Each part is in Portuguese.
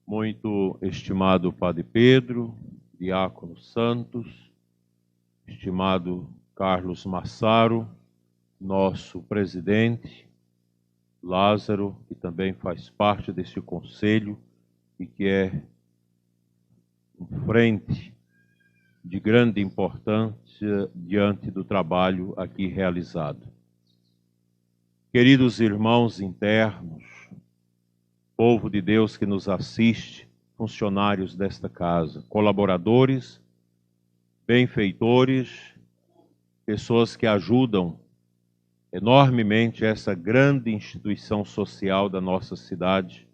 Muito estimado Padre Pedro, Diácono Santos, estimado Carlos Massaro, nosso presidente, Lázaro, que também faz parte deste conselho e que é um frente de grande importância diante do trabalho aqui realizado. Queridos irmãos internos, povo de Deus que nos assiste, funcionários desta casa, colaboradores, benfeitores, pessoas que ajudam enormemente essa grande instituição social da nossa cidade,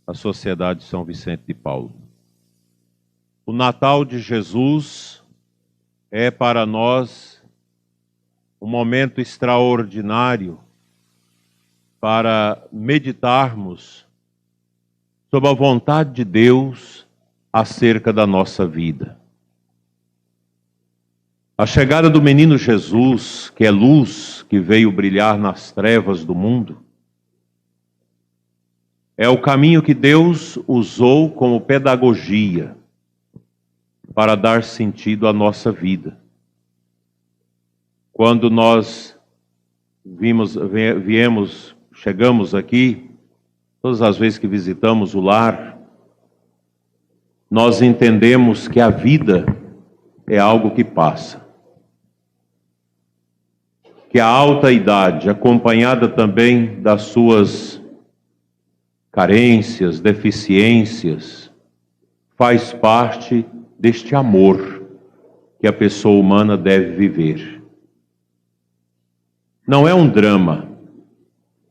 a Sociedade São Vicente de Paulo. O Natal de Jesus é para nós um momento extraordinário para meditarmos sobre a vontade de Deus acerca da nossa vida. A chegada do menino Jesus, que é luz, que veio brilhar nas trevas do mundo, é o caminho que Deus usou como pedagogia para dar sentido à nossa vida. Quando nós chegamos aqui, todas as vezes que visitamos o lar, nós entendemos que a vida é algo que passa. Que a alta idade, acompanhada também das suas carências, deficiências, faz parte deste amor que a pessoa humana deve viver. Não é um drama,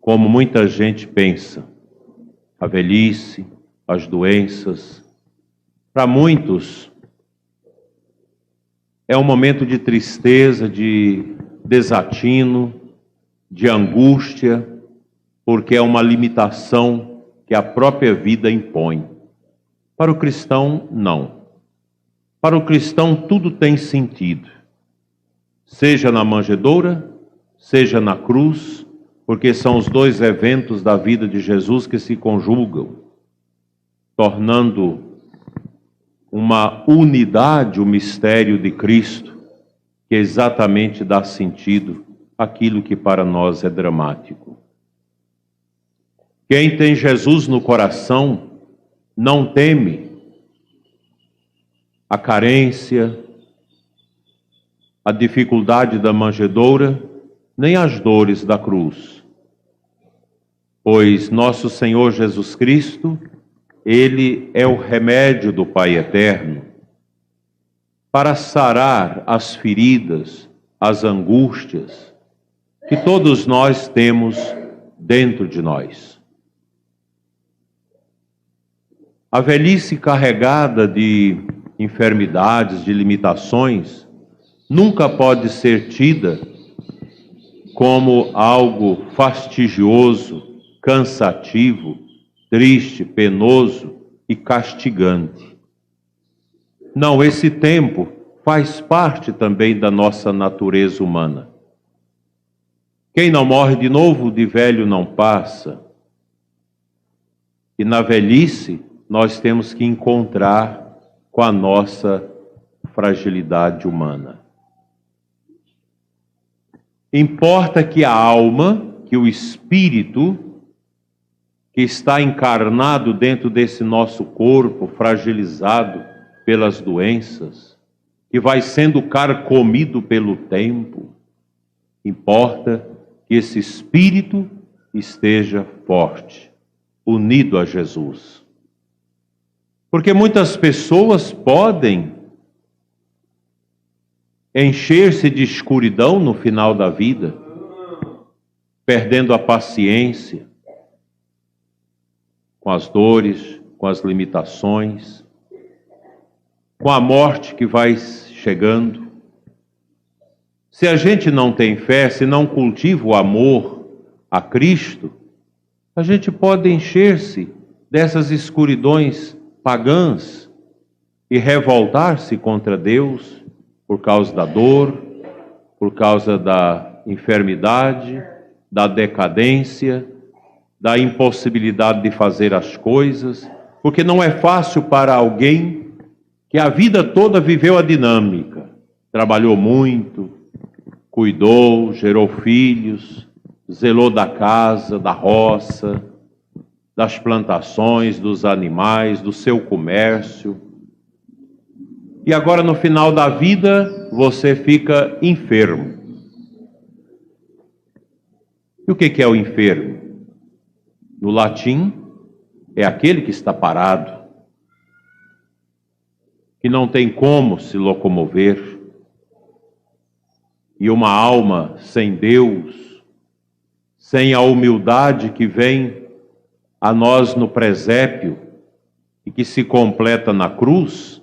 como muita gente pensa. A velhice, as doenças, para muitos é um momento de tristeza, de desatino, de angústia, porque é uma limitação que a própria vida impõe. Para o cristão, não. Para o cristão, tudo tem sentido. Seja na manjedoura, seja na cruz, porque são os dois eventos da vida de Jesus que se conjugam, tornando uma unidade o mistério de Cristo, que exatamente dá sentido àquilo que para nós é dramático. Quem tem Jesus no coração não teme a carência, a dificuldade da manjedoura, nem as dores da cruz. Pois nosso Senhor Jesus Cristo, Ele é o remédio do Pai Eterno para sarar as feridas, as angústias que todos nós temos dentro de nós. A velhice carregada de enfermidades, de limitações, nunca pode ser tida como algo fastidioso, cansativo, triste, penoso e castigante. Não, esse tempo faz parte também da nossa natureza humana. Quem não morre de novo, de velho não passa. E na velhice, nós temos que encontrar com a nossa fragilidade humana. Importa que a alma, que o espírito, que está encarnado dentro desse nosso corpo fragilizado pelas doenças, que vai sendo carcomido pelo tempo, importa que esse espírito esteja forte, unido a Jesus. Porque muitas pessoas podem encher-se de escuridão no final da vida, perdendo a paciência com as dores, com as limitações, com a morte que vai chegando. Se a gente não tem fé, se não cultiva o amor a Cristo, a gente pode encher-se dessas escuridões pagãs e revoltar-se contra Deus por causa da dor, por causa da enfermidade, da decadência, da impossibilidade de fazer as coisas, porque não é fácil para alguém que a vida toda viveu a dinâmica, trabalhou muito, cuidou, gerou filhos, zelou da casa, da roça, das plantações, dos animais, do seu comércio. E agora no final da vida você fica enfermo. E o que é o enfermo? No latim, é aquele que está parado, que não tem como se locomover. E uma alma sem Deus, sem a humildade que vem a nós no presépio e que se completa na cruz,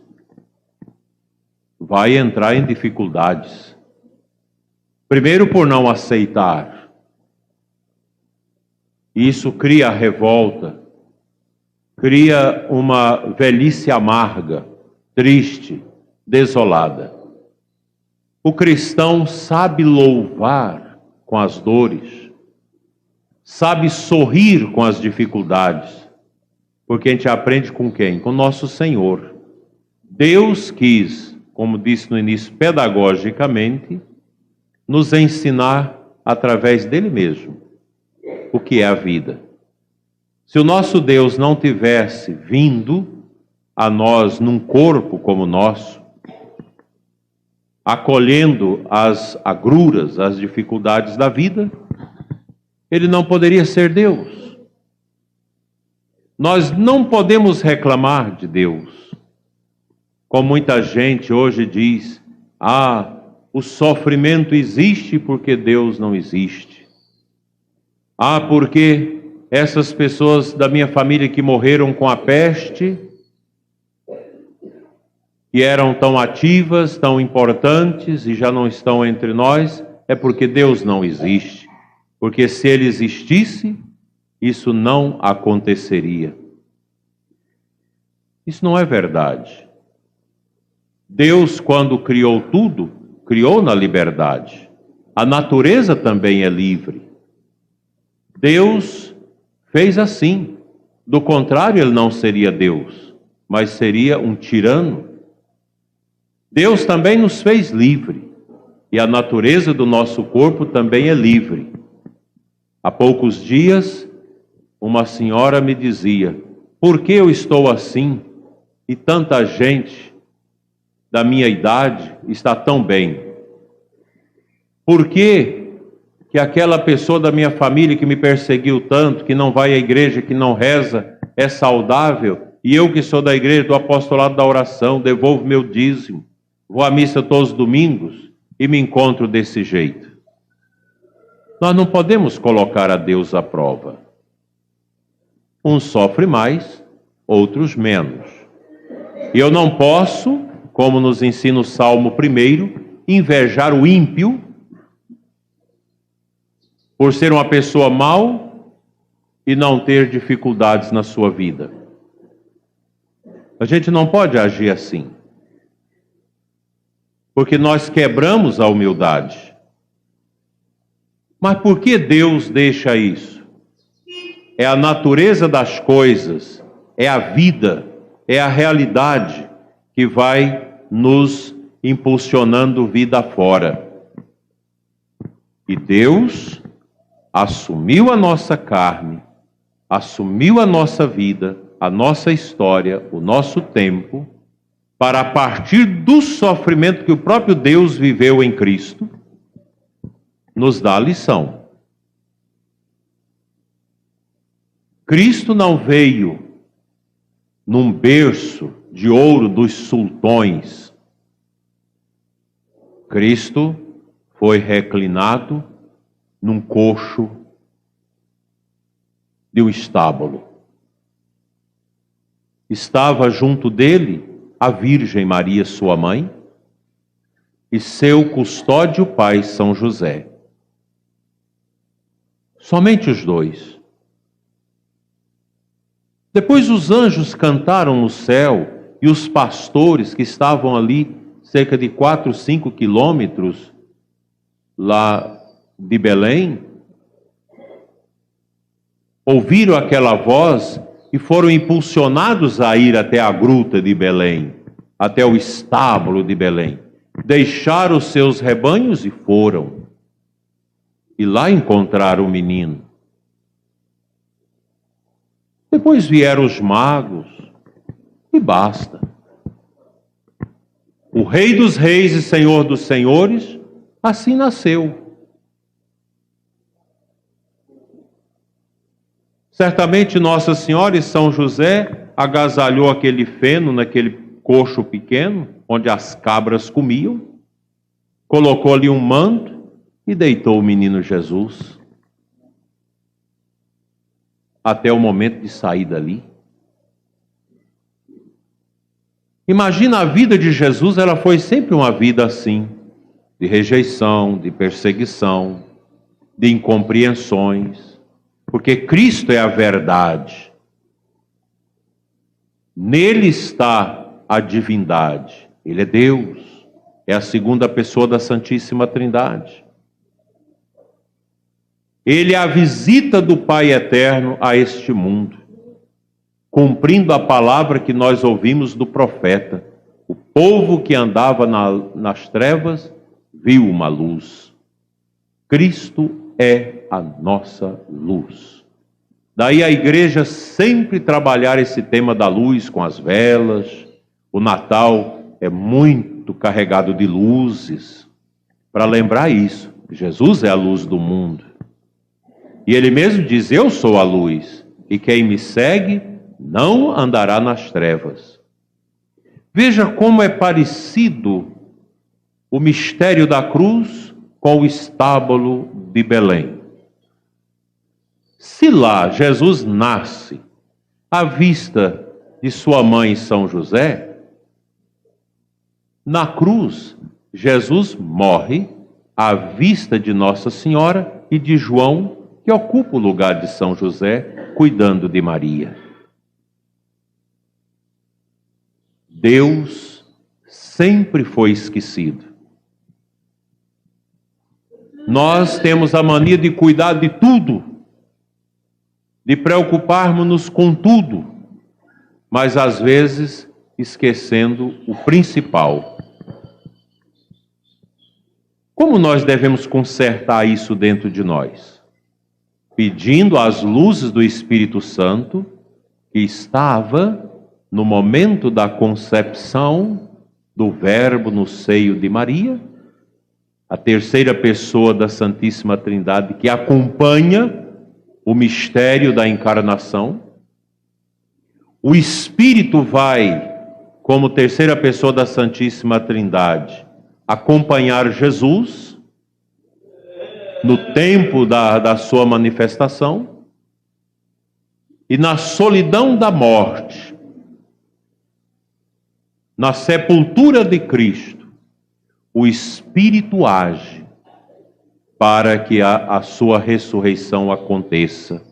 vai entrar em dificuldades. Primeiro, por não aceitar. Isso cria revolta, cria uma velhice amarga, triste, desolada. O cristão sabe louvar com as dores, sabe sorrir com as dificuldades, porque a gente aprende com quem? Com nosso Senhor. Deus quis, como disse no início, pedagogicamente, nos ensinar através dele mesmo o que é a vida. Se o nosso Deus não tivesse vindo a nós num corpo como o nosso, acolhendo as agruras, as dificuldades da vida, ele não poderia ser Deus. Nós não podemos reclamar de Deus. Como muita gente hoje diz, o sofrimento existe porque Deus não existe. Porque essas pessoas da minha família que morreram com a peste, que eram tão ativas, tão importantes e já não estão entre nós, é porque Deus não existe. Porque se Ele existisse, isso não aconteceria. Isso não é verdade. Deus, quando criou tudo, criou na liberdade. A natureza também é livre. Deus fez assim. Do contrário, Ele não seria Deus, mas seria um tirano. Deus também nos fez livre. E a natureza do nosso corpo também é livre. Há poucos dias, uma senhora me dizia, por que eu estou assim e tanta gente da minha idade está tão bem? Por que aquela pessoa da minha família que me perseguiu tanto, que não vai à igreja, que não reza, é saudável, e eu que sou da igreja, do apostolado da oração, devolvo meu dízimo, vou à missa todos os domingos e me encontro desse jeito? Nós não podemos colocar a Deus à prova. Uns sofrem mais, outros menos. E eu não posso, como nos ensina o Salmo 1, invejar o ímpio por ser uma pessoa mau e não ter dificuldades na sua vida. A gente não pode agir assim, porque nós quebramos a humildade. Mas por que Deus deixa isso? É a natureza das coisas, é a vida, é a realidade que vai nos impulsionando vida fora. E Deus assumiu a nossa carne, assumiu a nossa vida, a nossa história, o nosso tempo, para a partir do sofrimento que o próprio Deus viveu em Cristo, nos dar a lição. Cristo não veio num berço de ouro dos sultões. Cristo foi reclinado num coxo de um estábulo. Estava junto dele a Virgem Maria, sua mãe, e seu custódio pai, São José. Somente os dois. Depois os anjos cantaram no céu e os pastores que estavam ali, cerca de 4, 5 quilômetros lá de Belém, ouviram aquela voz e foram impulsionados a ir até a gruta de Belém, até o estábulo de Belém. Deixaram os seus rebanhos e foram. E lá encontraram o menino. Depois vieram os magos e basta. O Rei dos Reis e Senhor dos Senhores assim nasceu. Certamente Nossa Senhora e São José agasalhou aquele feno naquele coxo pequeno, onde as cabras comiam, colocou ali um manto e deitou o menino Jesus até o momento de sair dali. Imagina a vida de Jesus, ela foi sempre uma vida assim, de rejeição, de perseguição, de incompreensões, porque Cristo é a verdade. Nele está a divindade. Ele é Deus, é a segunda pessoa da Santíssima Trindade. Ele é a visita do Pai Eterno a este mundo, cumprindo a palavra que nós ouvimos do profeta. O povo que andava nas trevas viu uma luz. Cristo é a nossa luz. Daí a igreja sempre trabalhar esse tema da luz com as velas. O Natal é muito carregado de luzes, para lembrar isso. Jesus é a luz do mundo. E ele mesmo diz: eu sou a luz, e quem me segue não andará nas trevas. Veja como é parecido o mistério da cruz com o estábulo de Belém. Se lá Jesus nasce à vista de sua mãe São José, na cruz Jesus morre à vista de Nossa Senhora e de João, que ocupa o lugar de São José, cuidando de Maria. Deus sempre foi esquecido. Nós temos a mania de cuidar de tudo, de preocuparmos-nos com tudo, mas às vezes esquecendo o principal. Como nós devemos consertar isso dentro de nós? Pedindo as luzes do Espírito Santo, que estava no momento da concepção do Verbo no seio de Maria, a terceira pessoa da Santíssima Trindade que acompanha o mistério da encarnação. O Espírito vai, como terceira pessoa da Santíssima Trindade, acompanhar Jesus no tempo da sua manifestação, e na solidão da morte, na sepultura de Cristo, o Espírito age para que a sua ressurreição aconteça.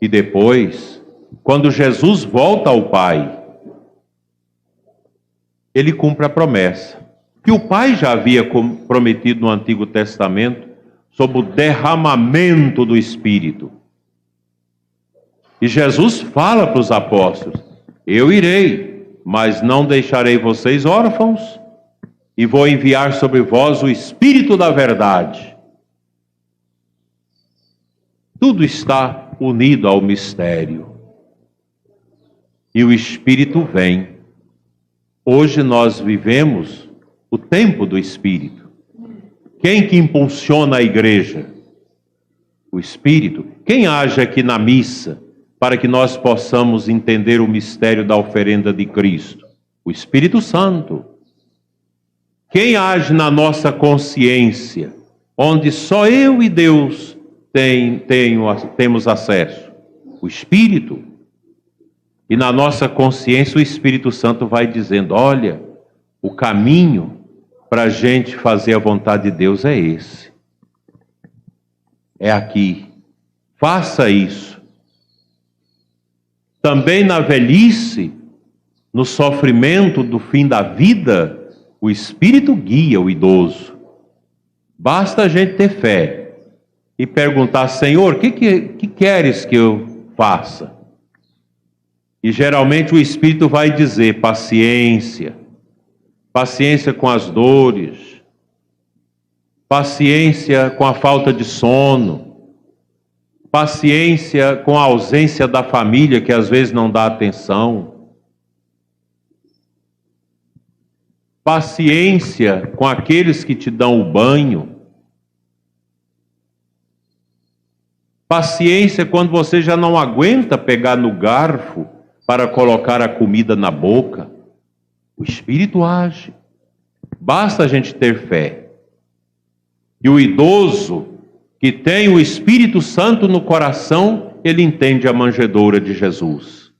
E depois, quando Jesus volta ao Pai, ele cumpre a promessa que o Pai já havia prometido no Antigo Testamento sobre o derramamento do Espírito. E Jesus fala para os apóstolos: eu irei, mas não deixarei vocês órfãos, e vou enviar sobre vós o Espírito da verdade. Tudo está unido ao mistério. E o Espírito vem. Hoje nós vivemos o tempo do Espírito. Quem que impulsiona a igreja? O Espírito. Quem age aqui na missa para que nós possamos entender o mistério da oferenda de Cristo? O Espírito Santo. Quem age na nossa consciência, onde só eu e Deus temos acesso? O Espírito. E na nossa consciência o Espírito Santo vai dizendo: olha, o caminho para a gente fazer a vontade de Deus é esse. É aqui. Faça isso. Também na velhice, no sofrimento do fim da vida, o Espírito guia o idoso. Basta a gente ter fé e perguntar: Senhor, o que queres que eu faça. E geralmente o Espírito vai dizer paciência, paciência com as dores, paciência com a falta de sono, paciência com a ausência da família que às vezes não dá atenção, paciência com aqueles que te dão o banho, paciência quando você já não aguenta pegar no garfo para colocar a comida na boca. O Espírito age. Basta a gente ter fé. E o idoso que tem o Espírito Santo no coração, ele entende a manjedoura de Jesus.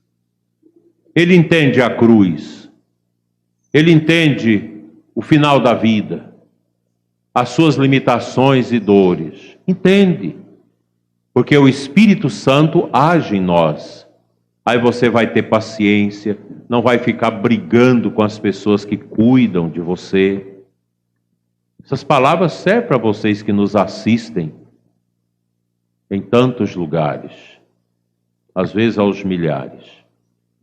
Ele entende a cruz. Ele entende o final da vida, as suas limitações e dores. Entende. Porque o Espírito Santo age em nós. Aí você vai ter paciência, não vai ficar brigando com as pessoas que cuidam de você. Essas palavras servem para vocês que nos assistem em tantos lugares, às vezes aos milhares.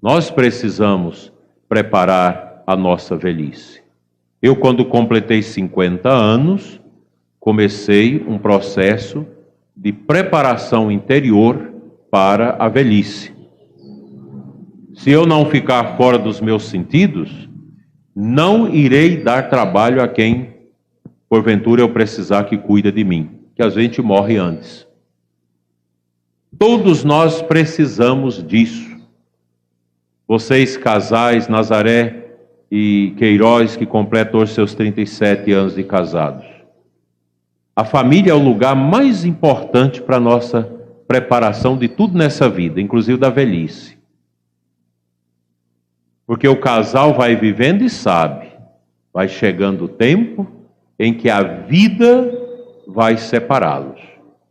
Nós precisamos preparar a nossa velhice. Eu, quando completei 50 anos, comecei um processo de preparação interior para a velhice. Se eu não ficar fora dos meus sentidos, não irei dar trabalho a quem, porventura, eu precisar que cuida de mim, que às vezes a gente morre antes. Todos nós precisamos disso. Vocês, casais, Nazaré e Queiroz, que completam os seus 37 anos de casados. A família é o lugar mais importante para a nossa preparação de tudo nessa vida, inclusive da velhice. Porque o casal vai vivendo e sabe, vai chegando o tempo em que a vida vai separá-los.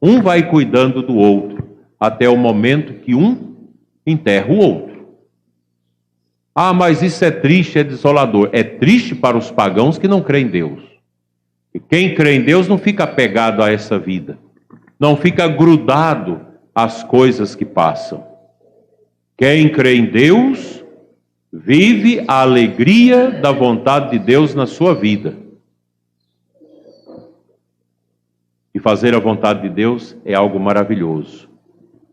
Um vai cuidando do outro, até o momento que um enterra o outro. Ah, mas isso é triste, é desolador. É triste para os pagãos que não creem em Deus. E quem crê em Deus não fica apegado a essa vida, não fica grudado às coisas que passam. Quem crê em Deus vive a alegria da vontade de Deus na sua vida. E fazer a vontade de Deus é algo maravilhoso.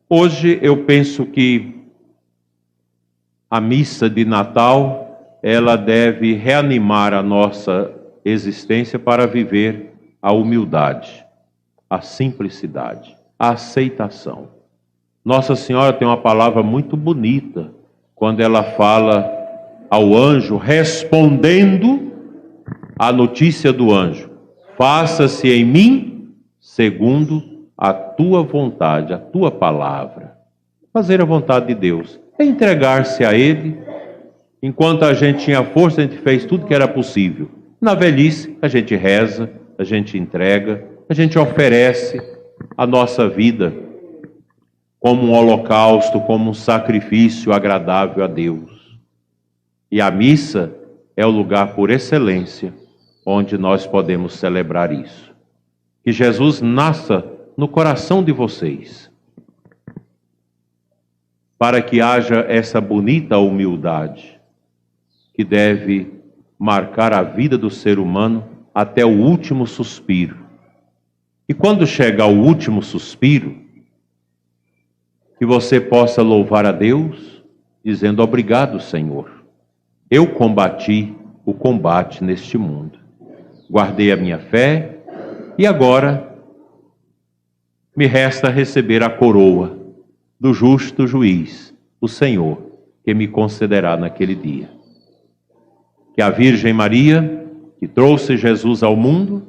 Hoje eu penso que a missa de Natal, ela deve reanimar a nossa existência para viver a humildade, a simplicidade, a aceitação. Nossa Senhora tem uma palavra muito bonita quando ela fala ao anjo, respondendo à notícia do anjo: faça-se em mim segundo a tua vontade, a tua palavra. Fazer a vontade de Deus é entregar-se a Ele. Enquanto a gente tinha força, a gente fez tudo que era possível. Na velhice, a gente reza, a gente entrega, a gente oferece a nossa vida como um holocausto, como um sacrifício agradável a Deus. E a missa é o lugar por excelência onde nós podemos celebrar isso. Que Jesus nasça no coração de vocês, para que haja essa bonita humildade que deve marcar a vida do ser humano até o último suspiro. E quando chegar o último suspiro, que você possa louvar a Deus, dizendo: obrigado, Senhor. Eu combati o combate neste mundo. Guardei a minha fé e agora me resta receber a coroa do justo juiz, o Senhor, que me concederá naquele dia. Que a Virgem Maria, que trouxe Jesus ao mundo,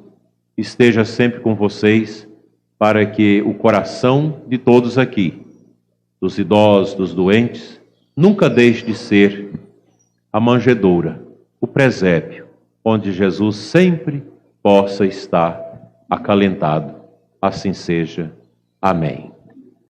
esteja sempre com vocês, para que o coração de todos aqui, dos idosos, dos doentes, nunca deixe de ser a manjedoura, o presépio, onde Jesus sempre possa estar acalentado. Assim seja. Amém.